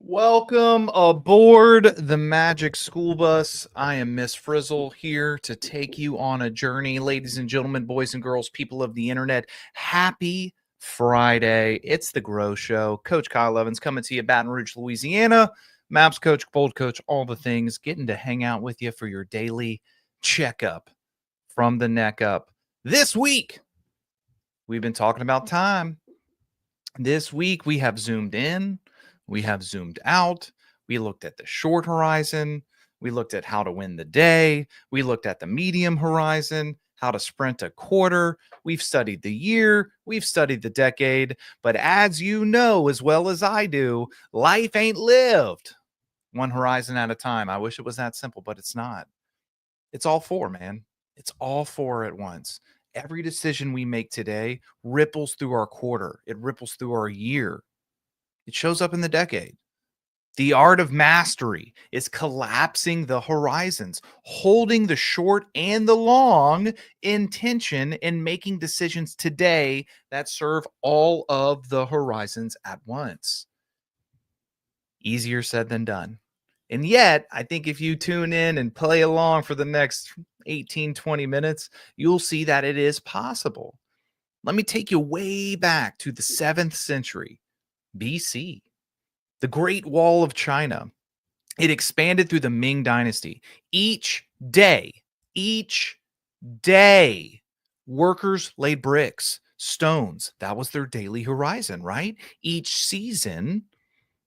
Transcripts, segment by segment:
Welcome aboard the Magic School Bus. I am Miss Frizzle here to take you on a journey. Ladies and gentlemen, boys and girls, people of the internet, happy Friday. It's the G.R.O.W Show. Coach Kyle Evans coming to you, Baton Rouge, Louisiana. Maps coach, bold coach, all the things. Getting to hang out with you for your daily checkup from the neck up. This week, we've been talking about time. This week, we have zoomed in. We have zoomed out. We looked at the short horizon. We looked at how to win the day. We looked at the medium horizon, how to sprint a quarter. We've studied the year. We've studied the decade. But as you know, as well as I do, life ain't lived one horizon at a time. I wish it was that simple, but it's not. It's all four, man. It's all four at once. Every decision we make today ripples through our quarter. It ripples through our year. It shows up in the decade. The art of mastery is collapsing the horizons, holding the short and the long in tension, and making decisions today that serve all of the horizons at once. Easier said than done. And yet, I think if you tune in and play along for the next 18, 20 minutes, you'll see that it is possible. Let me take you way back to the 7th century BC. The Great Wall of China. It expanded through the Ming Dynasty. Each day, workers laid bricks, stones. That was their daily horizon, right? Each season,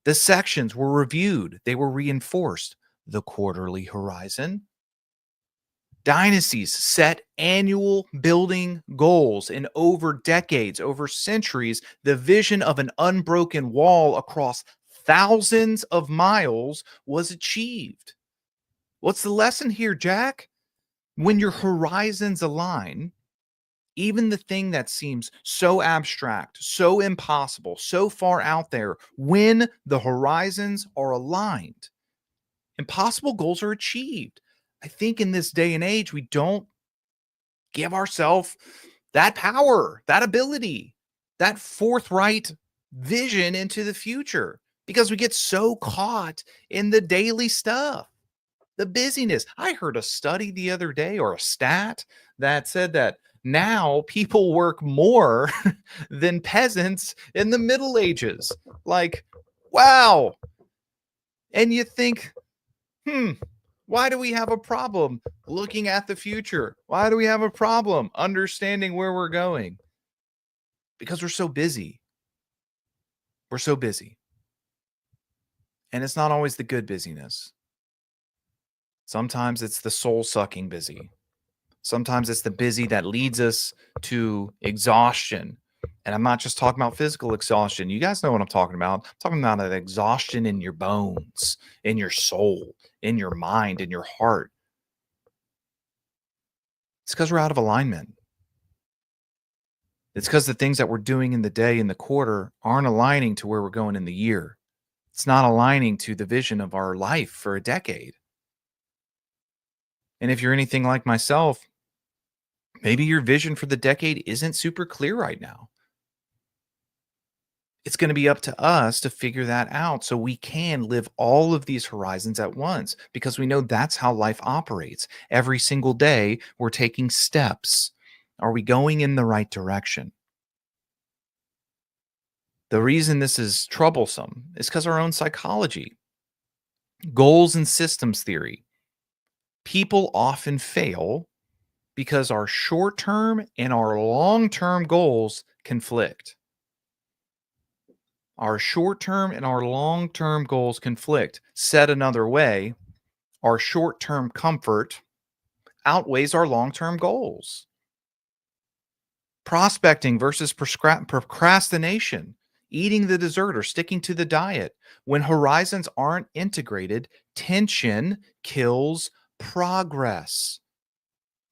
the sections were reviewed. They were reinforced. The quarterly horizon. Dynasties set annual building goals, and over decades, over centuries, the vision of an unbroken wall across thousands of miles was achieved. What's the lesson here, Jack? When your horizons align, even the thing that seems so abstract, so impossible, so far out there, when the horizons are aligned, impossible goals are achieved. I think in this day and age, we don't give ourselves that power, that ability, that forthright vision into the future because we get so caught in the daily stuff, the busyness. I heard a study the other day, or a stat, that said that now people work more than peasants in the Middle Ages. Like, wow. And you think, why do we have a problem looking at the future? Why do we have a problem understanding where we're going? Because we're so busy. We're so busy. And it's not always the good busyness. Sometimes it's the soul-sucking busy. Sometimes it's the busy that leads us to exhaustion. And I'm not just talking about physical exhaustion. You guys know what I'm talking about. I'm talking about an exhaustion in your bones, in your soul, in your mind, in your heart. It's because we're out of alignment. It's because the things that we're doing in the day and the quarter aren't aligning to where we're going in the year. It's not aligning to the vision of our life for a decade. And if you're anything like myself, maybe your vision for the decade isn't super clear right now. It's going to be up to us to figure that out so we can live all of these horizons at once, because we know that's how life operates. Every single day, we're taking steps. Are we going in the right direction? The reason this is troublesome is because our own psychology, goals and systems theory. People often fail because our short-term and our long-term goals conflict. Our short-term and our long-term goals conflict. Said another way, our short-term comfort outweighs our long-term goals. Prospecting versus procrastination, eating the dessert or sticking to the diet. When horizons aren't integrated, tension kills progress.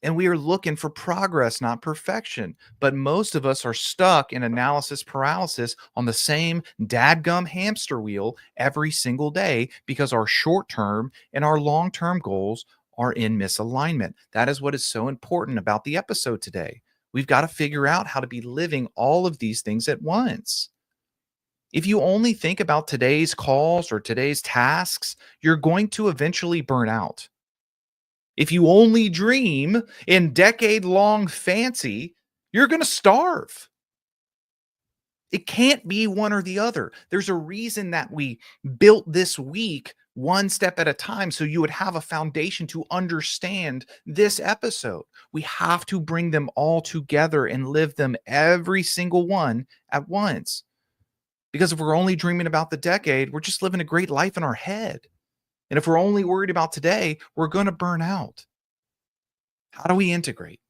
And we are looking for progress, not perfection. But most of us are stuck in analysis paralysis on the same dadgum hamster wheel every single day because our short-term and our long-term goals are in misalignment. That is what is so important about the episode today. We've got to figure out how to be living all of these things at once. If you only think about today's calls or today's tasks, you're going to eventually burn out. If you only dream in decade long fancy, you're going to starve. It can't be one or the other. There's a reason that we built this week one step at a time so you would have a foundation to understand this episode. We have to bring them all together and live them every single one at once. Because if we're only dreaming about the decade, we're just living a great life in our head. And if we're only worried about today, we're going to burn out. How do we integrate?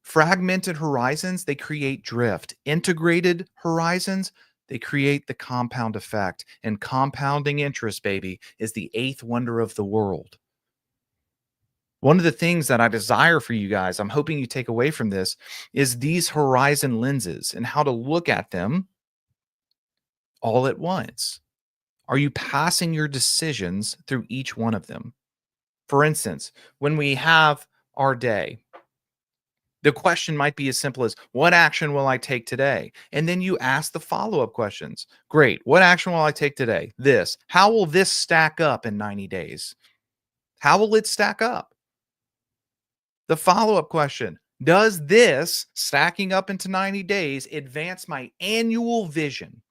Fragmented horizons, they create drift. Integrated horizons, they create the compound effect. And compounding interest, baby, is the eighth wonder of the world. One of the things that I desire for you guys, I'm hoping you take away from this, is these horizon lenses and how to look at them all at once. Are you passing your decisions through each one of them? For instance, when we have our day, the question might be as simple as, what action will I take today? And then you ask the follow-up questions. Great. What action will I take today? This. How will this stack up in 90 days? How will it stack up? The follow-up question, does this stacking up into 90 days advance my annual vision?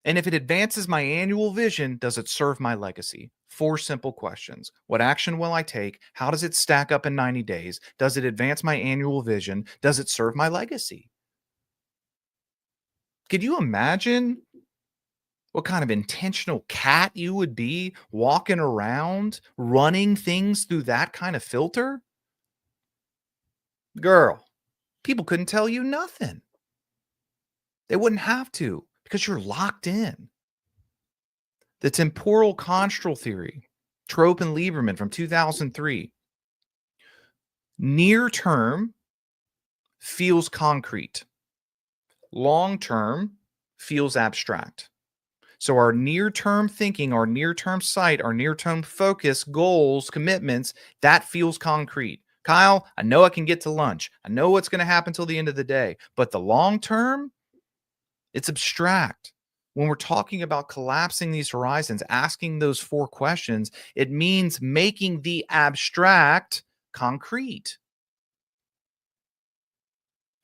And if it advances my annual vision, does it serve my legacy? Four simple questions. What action will I take? How does it stack up in 90 days? Does it advance my annual vision? Does it serve my legacy? Could you imagine what kind of intentional cat you would be walking around, running things through that kind of filter? Girl, people couldn't tell you nothing. They wouldn't have to because you're locked in. The temporal construal theory, Trope and Lieberman from 2003. Near term feels concrete. Long term feels abstract. So our near term thinking, our near term sight, our near term focus, goals, commitments, that feels concrete. Kyle, I know I can get to lunch. I know what's going to happen till the end of the day. But the long term, it's abstract. When we're talking about collapsing these horizons, asking those four questions, it means making the abstract concrete.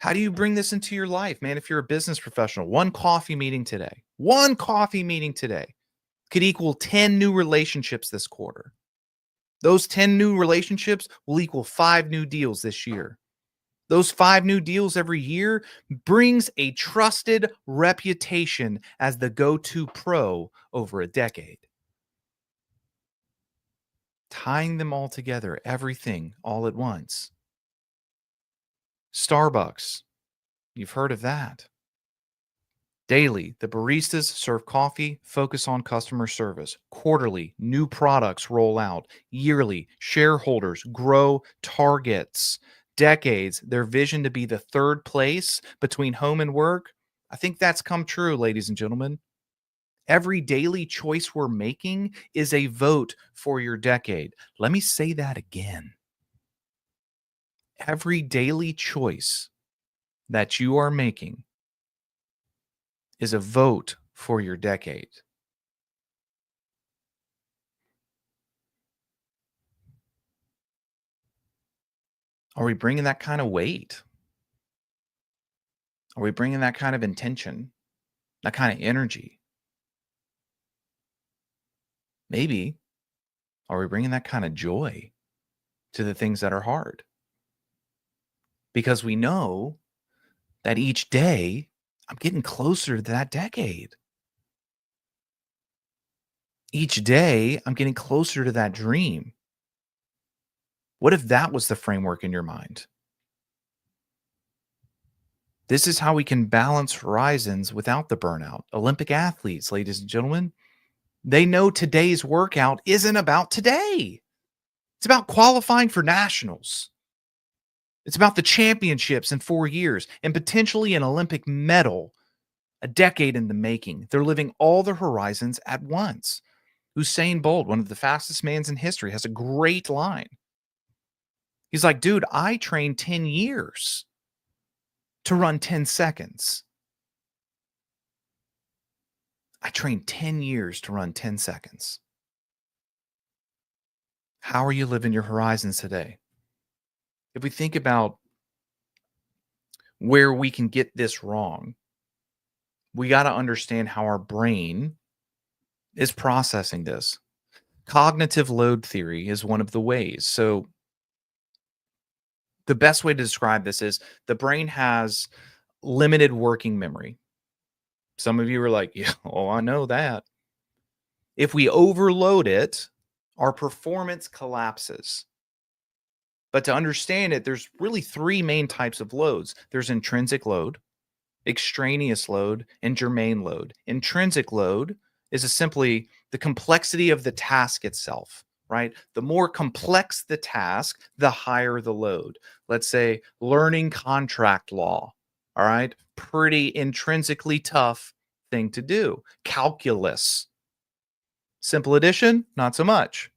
How do you bring this into your life, man? If you're a business professional, one coffee meeting today could equal 10 new relationships this quarter. Those 10 new relationships will equal 5 new deals this year. Those 5 new deals every year brings a trusted reputation as the go-to pro over a decade. Tying them all together, everything all at once. Starbucks, you've heard of that. Daily, the baristas serve coffee, focus on customer service. Quarterly, new products roll out. Yearly, shareholders grow targets. Decades, their vision to be the third place between home and work. I think that's come true, ladies and gentlemen. Every daily choice we're making is a vote for your decade. Let me say that again. Every daily choice that you are making is a vote for your decade. Are we bringing that kind of weight? Are we bringing that kind of intention, that kind of energy? Maybe. Are we bringing that kind of joy to the things that are hard? Because we know that each day I'm getting closer to that decade. Each day I'm getting closer to that dream. What if that was the framework in your mind? This is how we can balance horizons without the burnout. Olympic athletes, ladies and gentlemen, they know today's workout isn't about today. It's about qualifying for nationals. It's about the championships in 4 years and potentially an Olympic medal a decade in the making. They're living all their horizons at once. Usain Bolt, one of the fastest mans in history, has a great line. He's like, dude, I trained 10 years to run 10 seconds. trained 10 years to run 10 seconds. How are you living your horizons today? If we think about where we can get this wrong, we got to understand how our brain is processing this. Cognitive load theory is one of the ways. So, the best way to describe this is the brain has limited working memory. Some of you are like, yeah, oh, I know that. If we overload it, our performance collapses. But to understand it, there's really three main types of loads. There's intrinsic load, extraneous load, and germane load. Intrinsic load is simply the complexity of the task itself, right? The more complex the task, the higher the load. Let's say learning contract law, all right? Pretty intrinsically tough thing to do. Calculus, simple addition, not so much.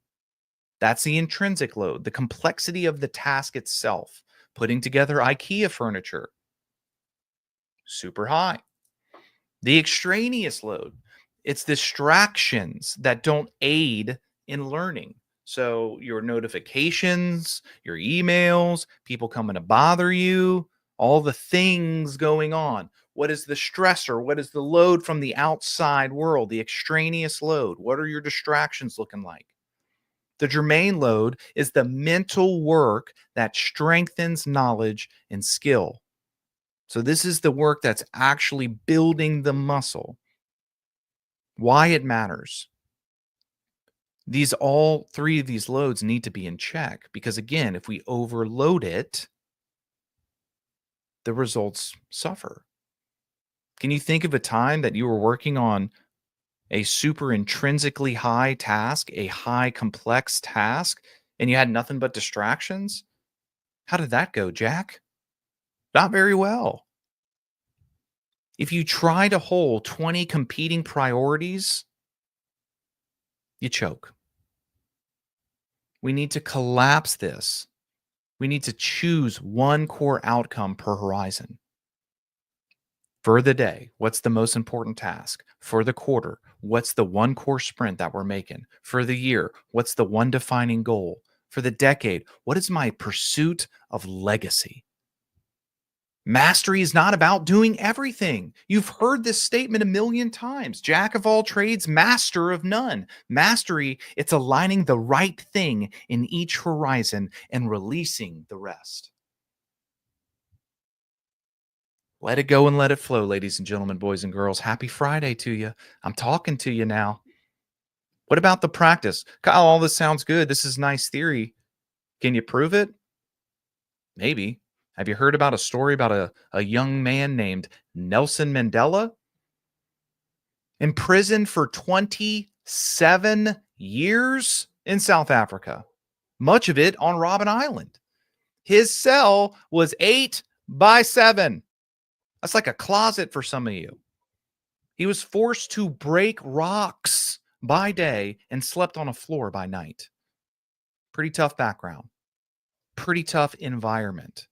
That's the intrinsic load, the complexity of the task itself. Putting together IKEA furniture, super high. The extraneous load, it's distractions that don't aid in learning. So your notifications, your emails, people coming to bother you, all the things going on. What is the stressor? What is the load from the outside world? The extraneous load. What are your distractions looking like? The germane load is the mental work that strengthens knowledge and skill. So, this is the work that's actually building the muscle. Why it matters. All three of these loads need to be in check because, again, if we overload it, the results suffer. Can you think of a time that you were working on a super intrinsically high task, a high complex task, and you had nothing but distractions? How did that go, Jack? Not very well. If you try to hold 20 competing priorities, you choke. We need to collapse this. We need to choose one core outcome per horizon. For the day, what's the most important task? For the quarter, what's the one core sprint that we're making? For the year, what's the one defining goal? For the decade, what is my pursuit of legacy? Mastery is not about doing everything. You've heard this statement a million times. Jack of all trades, master of none. Mastery, it's aligning the right thing in each horizon and releasing the rest. Let it go and let it flow, ladies and gentlemen, boys and girls. Happy Friday to you. I'm talking to you now. What about the practice? Kyle, all this sounds good. This is nice theory. Can you prove it? Maybe. Have you heard about a story about a young man named Nelson Mandela? Imprisoned for 27 years in South Africa, much of it on Robben Island. His cell was 8x7. That's like a closet for some of you. He was forced to break rocks by day and slept on a floor by night. Pretty tough background, pretty tough environment.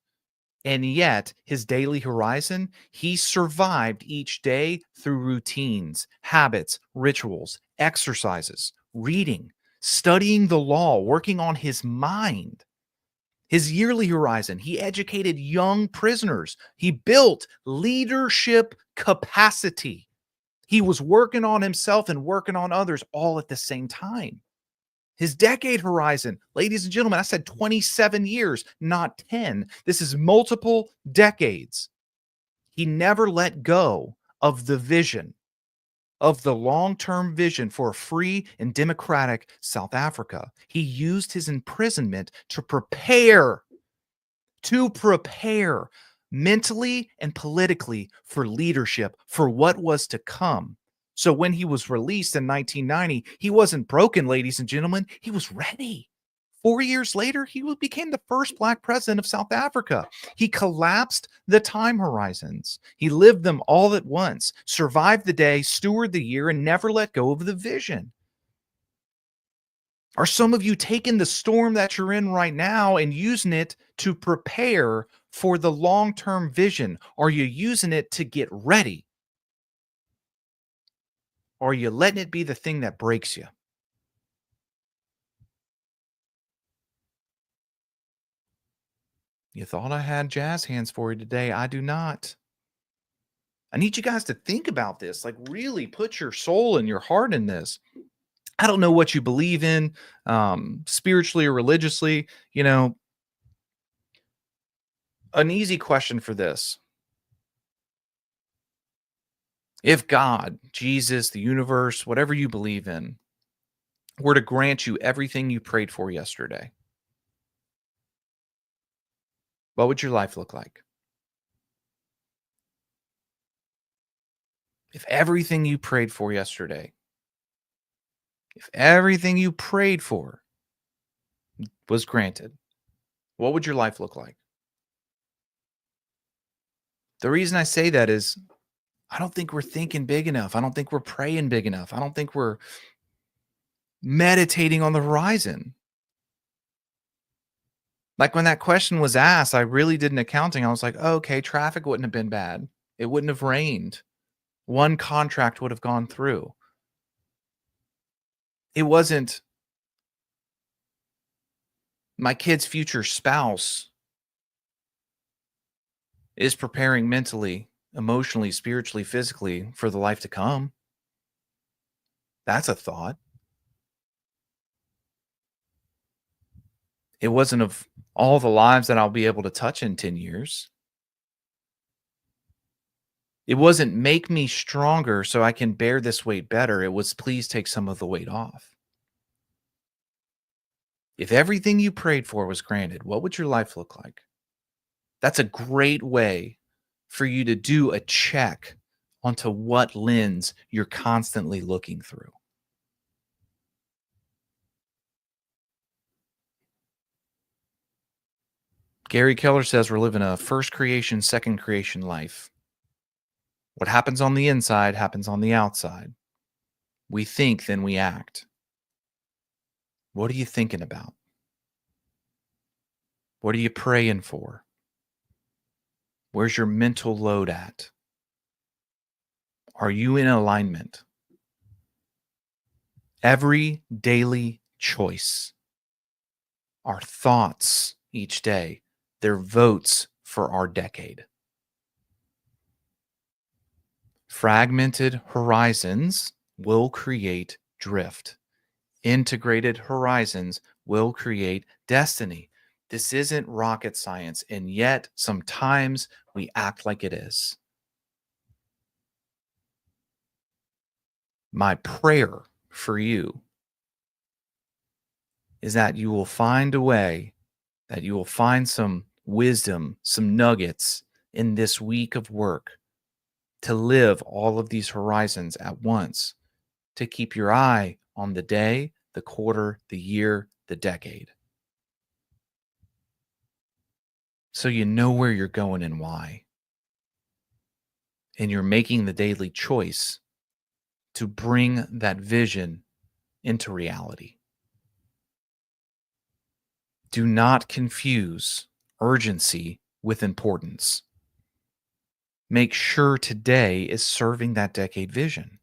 And yet, his daily horizon, he survived each day through routines, habits, rituals, exercises, reading, studying the law, working on his mind. His yearly horizon, he educated young prisoners. He built leadership capacity. He was working on himself and working on others all at the same time. His decade horizon, ladies and gentlemen, I said 27 years, not 10. This is multiple decades. He never let go of the vision, of the long-term vision for a free and democratic South Africa. He used his imprisonment to prepare mentally and politically for leadership, for what was to come. So when he was released in 1990, he wasn't broken, ladies and gentlemen. He was ready. 4 years later, he became the first Black president of South Africa. He collapsed the time horizons. He lived them all at once, survived the day, stewarded the year, and never let go of the vision. Are some of you taking the storm that you're in right now and using it to prepare for the long-term vision? Are you using it to get ready? Or are you letting it be the thing that breaks you? You thought I had jazz hands for you today. I do not. I need you guys to think about this. Like, really put your soul and your heart in this. I don't know what you believe in, spiritually or religiously. An easy question for this: if God, Jesus, the universe, whatever you believe in, were to grant you everything you prayed for yesterday, what would your life look like? If everything you prayed for yesterday, if everything you prayed for was granted, what would your life look like? The reason I say that is I don't think we're thinking big enough. I don't think we're praying big enough. I don't think we're meditating on the horizon. Like when that question was asked, I really did an accounting. I was like, oh, okay, traffic wouldn't have been bad. It wouldn't have rained. One contract would have gone through. It wasn't my kid's future spouse is preparing mentally, emotionally, spiritually, physically for the life to come. That's a thought. It wasn't of all the lives that I'll be able to touch in 10 years. It wasn't make me stronger so I can bear this weight better. It was please take some of the weight off. If everything you prayed for was granted, what would your life look like? That's a great way for you to do a check onto what lens you're constantly looking through. Gary Keller says we're living a first creation, second creation life. What happens on the inside happens on the outside. We think, then we act. What are you thinking about? What are you praying for? Where's your mental load at? Are you in alignment? Every daily choice, our thoughts each day, they're votes for our decade. Fragmented horizons will create drift. Integrated horizons will create destiny. This isn't rocket science, and yet sometimes we act like it is. My prayer for you is that you will find a way, that you will find some wisdom, some nuggets in this week of work to live all of these horizons at once, to keep your eye on the day, the quarter, the year, the decade. So you know where you're going and why. And you're making the daily choice to bring that vision into reality. Do not confuse urgency with importance. Make sure today is serving that decade vision.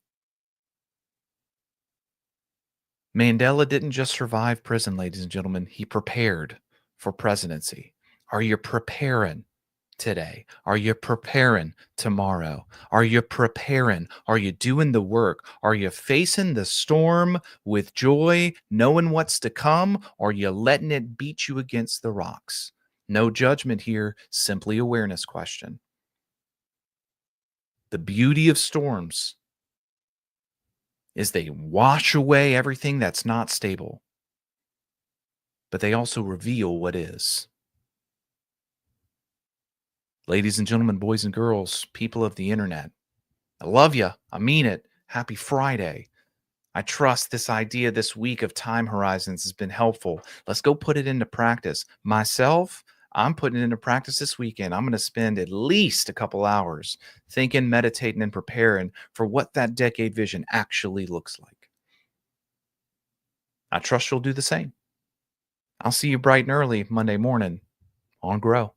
Mandela didn't just survive prison, ladies and gentlemen. He prepared for presidency. Are you preparing today? Are you preparing tomorrow? Are you preparing? Are you doing the work? Are you facing the storm with joy, knowing what's to come? Or are you letting it beat you against the rocks? No judgment here, simply awareness question. The beauty of storms is they wash away everything that's not stable, but they also reveal what is. Ladies and gentlemen, boys and girls, people of the internet, I love you. I mean it. Happy Friday. I trust this idea this week of time horizons has been helpful. Let's go put it into practice. Myself, I'm putting it into practice this weekend. I'm going to spend at least a couple hours thinking, meditating, and preparing for what that decade vision actually looks like. I trust you'll do the same. I'll see you bright and early Monday morning on Grow.